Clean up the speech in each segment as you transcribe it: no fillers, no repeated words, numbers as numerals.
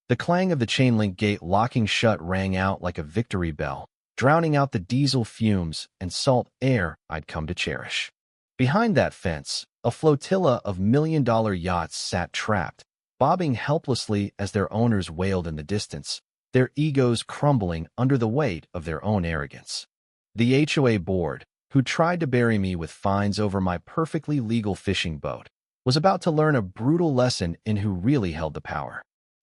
The clang of the chain-link gate locking shut rang out like a victory bell, drowning out the diesel fumes and salt air I'd come to cherish. Behind that fence, a flotilla of million-dollar yachts sat trapped, bobbing helplessly as their owners wailed in the distance, their egos crumbling under the weight of their own arrogance. The HOA board, who tried to bury me with fines over my perfectly legal fishing boat, was about to learn a brutal lesson in who really held the power.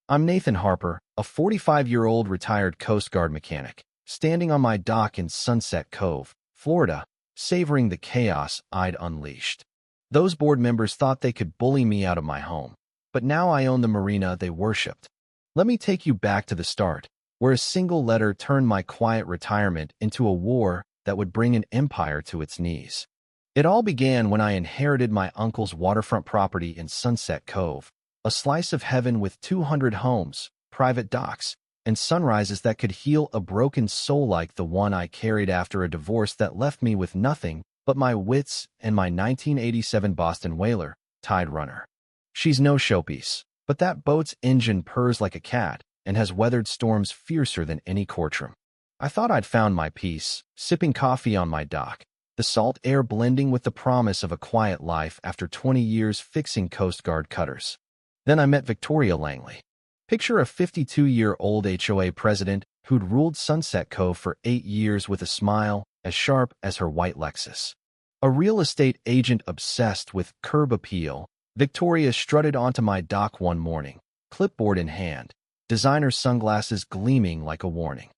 I'm Nathan Harper, a 45-year-old retired Coast Guard mechanic, standing on my dock in Sunset Cove, Florida, savoring the chaos I'd unleashed. Those board members thought they could bully me out of my home, but now I own the marina they worshipped. Let me take you back to the start, where a single letter turned my quiet retirement into a war that would bring an empire to its knees. It all began when I inherited my uncle's waterfront property in Sunset Cove, a slice of heaven with 200 homes, private docks, and sunrises that could heal a broken soul like the one I carried after a divorce that left me with nothing but my wits and my 1987 Boston Whaler, Tide Runner. She's no showpiece, but that boat's engine purrs like a cat and has weathered storms fiercer than any courtroom. I thought I'd found my peace, sipping coffee on my dock, the salt air blending with the promise of a quiet life after 20 years fixing Coast Guard cutters. Then I met Victoria Langley. Picture a 52-year-old HOA president who'd ruled Sunset Cove for 8 years with a smile as sharp as her white Lexus. A real estate agent obsessed with curb appeal, Victoria strutted onto my dock one morning, clipboard in hand, designer sunglasses gleaming like a warning.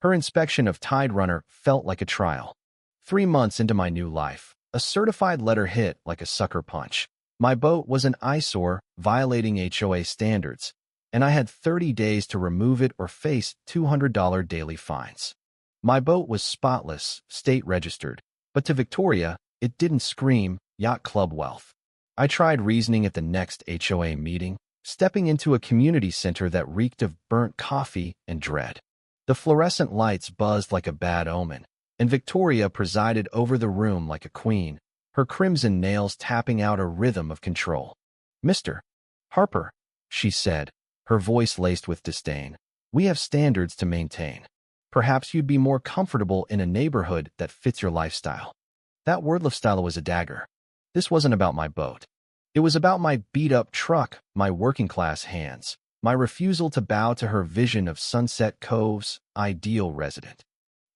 Her inspection of Tide Runner felt like a trial. 3 months into my new life, a certified letter hit like a sucker punch. My boat was an eyesore, violating HOA standards, and I had 30 days to remove it or face $200 daily fines. My boat was spotless, state-registered, but to Victoria, it didn't scream yacht club wealth. I tried reasoning at the next HOA meeting, stepping into a community center that reeked of burnt coffee and dread. The fluorescent lights buzzed like a bad omen, and Victoria presided over the room like a queen, her crimson nails tapping out a rhythm of control. "Mr. Harper," she said, her voice laced with disdain, "we have standards to maintain. Perhaps you'd be more comfortable in a neighborhood that fits your lifestyle." That word lifestyle was a dagger. This wasn't about my boat. It was about my beat-up truck, my working-class hands, my refusal to bow to her vision of Sunset Cove's ideal resident.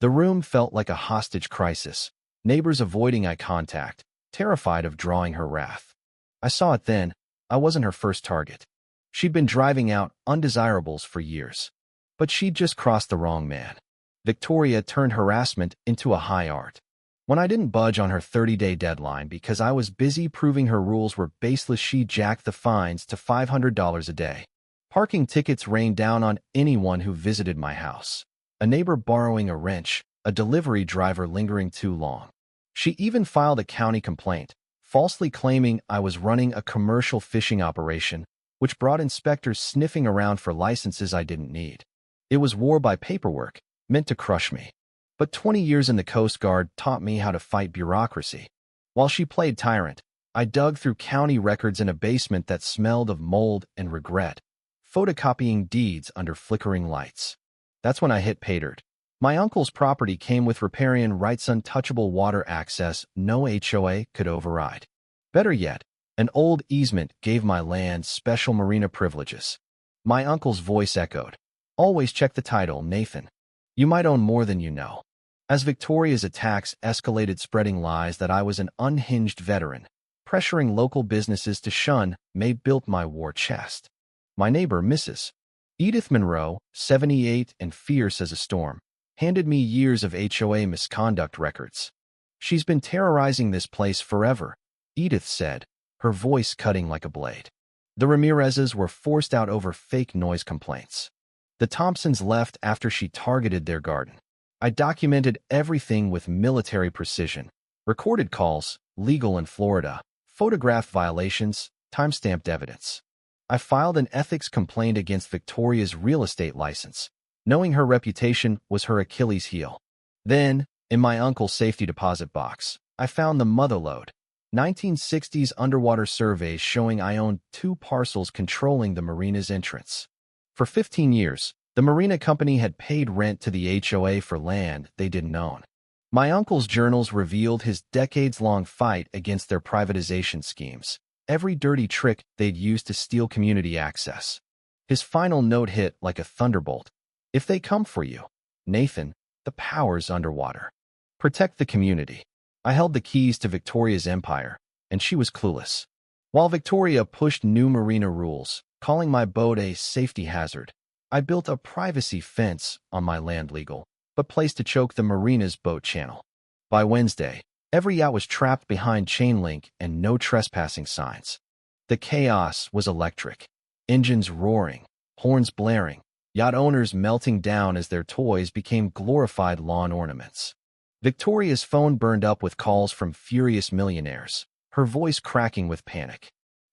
The room felt like a hostage crisis, neighbors avoiding eye contact, terrified of drawing her wrath. I saw it then. I wasn't her first target. She'd been driving out undesirables for years. But she'd just crossed the wrong man. Victoria turned harassment into a high art. When I didn't budge on her 30-day deadline because I was busy proving her rules were baseless, she jacked the fines to $500 a day. Parking tickets rained down on anyone who visited my house. A neighbor borrowing a wrench, a delivery driver lingering too long. She even filed a county complaint, falsely claiming I was running a commercial fishing operation, which brought inspectors sniffing around for licenses I didn't need. It was war by paperwork, meant to crush me. But 20 years in the Coast Guard taught me how to fight bureaucracy. While she played tyrant, I dug through county records in a basement that smelled of mold and regret, photocopying deeds under flickering lights. That's when I hit pay dirt. My uncle's property came with riparian rights, untouchable water access no HOA could override. Better yet, an old easement gave my land special marina privileges. My uncle's voice echoed, "Always check the title, Nathan. You might own more than you know." As Victoria's attacks escalated, spreading lies that I was an unhinged veteran, pressuring local businesses to shun me, built my war chest. My neighbor, Mrs. Edith Monroe, 78 and fierce as a storm, handed me years of HOA misconduct records. "She's been terrorizing this place forever," Edith said, her voice cutting like a blade. The Ramirezes were forced out over fake noise complaints. The Thompsons left after she targeted their garden. I documented everything with military precision. Recorded calls, legal in Florida, photographed violations, timestamped evidence. I filed an ethics complaint against Victoria's real estate license, knowing her reputation was her Achilles heel. Then, in my uncle's safety deposit box, I found the motherlode, 1960s underwater surveys showing I owned 2 parcels controlling the marina's entrance. For 15 years, the Marina company had paid rent to the HOA for land they didn't own. My uncle's journals revealed his decades-long fight against their privatization schemes, every dirty trick they'd used to steal community access. His final note hit like a thunderbolt. If they come for you, Nathan, the power's underwater. Protect the community. I held the keys to Victoria's empire, and she was clueless. While Victoria pushed new Marina rules, calling my boat a safety hazard, I built a privacy fence on my land legal, but place to choke the Marina's boat channel. By Wednesday, every yacht was trapped behind chain link and no trespassing signs. The chaos was electric. Engines roaring, horns blaring, yacht owners melting down as their toys became glorified lawn ornaments. Victoria's phone burned up with calls from furious millionaires, her voice cracking with panic.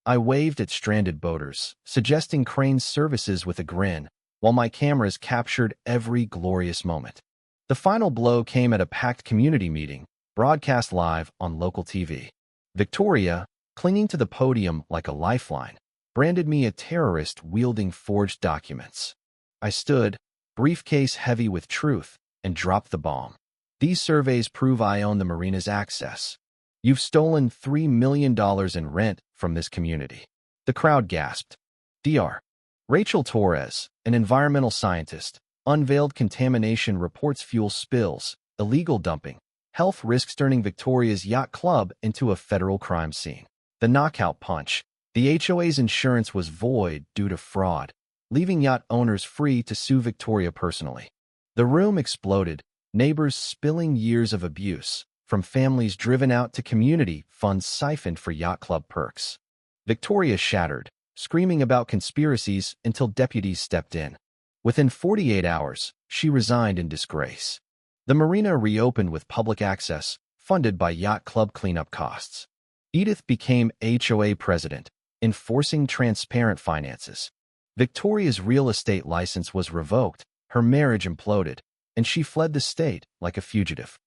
I waved at stranded boaters, suggesting Crane's services with a grin, while my cameras captured every glorious moment. The final blow came at a packed community meeting, broadcast live on local TV. Victoria, clinging to the podium like a lifeline, branded me a terrorist wielding forged documents. I stood, briefcase heavy with truth, and dropped the bomb. These surveys prove I own the Marina's access. You've stolen $3 million in rent from this community. The crowd gasped. Dr. Rachel Torres, an environmental scientist, unveiled contamination reports fuel spills, illegal dumping, health risks turning Victoria's yacht club into a federal crime scene. The knockout punch. The HOA's insurance was void due to fraud, leaving yacht owners free to sue Victoria personally. The room exploded, neighbors spilling years of abuse, from families driven out to community funds siphoned for yacht club perks. Victoria shattered, screaming about conspiracies until deputies stepped in. Within 48 hours, she resigned in disgrace. The Marina reopened with public access, funded by yacht club cleanup costs. Edith became HOA president, enforcing transparent finances. Victoria's real estate license was revoked, her marriage imploded, and she fled the state like a fugitive.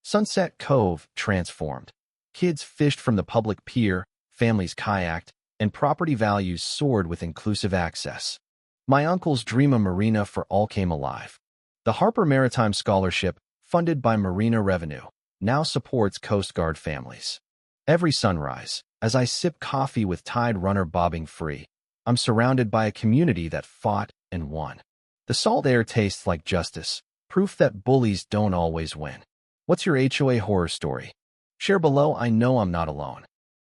Sunset Cove transformed. Kids fished from the public pier, families kayaked, and property values soared with inclusive access. My uncle's dream of Marina for all came alive. The Harper Maritime Scholarship, funded by Marina revenue, now supports Coast Guard families. Every sunrise, as I sip coffee with Tide Runner bobbing free, I'm surrounded by a community that fought and won. The salt air tastes like justice, proof that bullies don't always win. What's your HOA horror story? Share below. I know I'm not alone.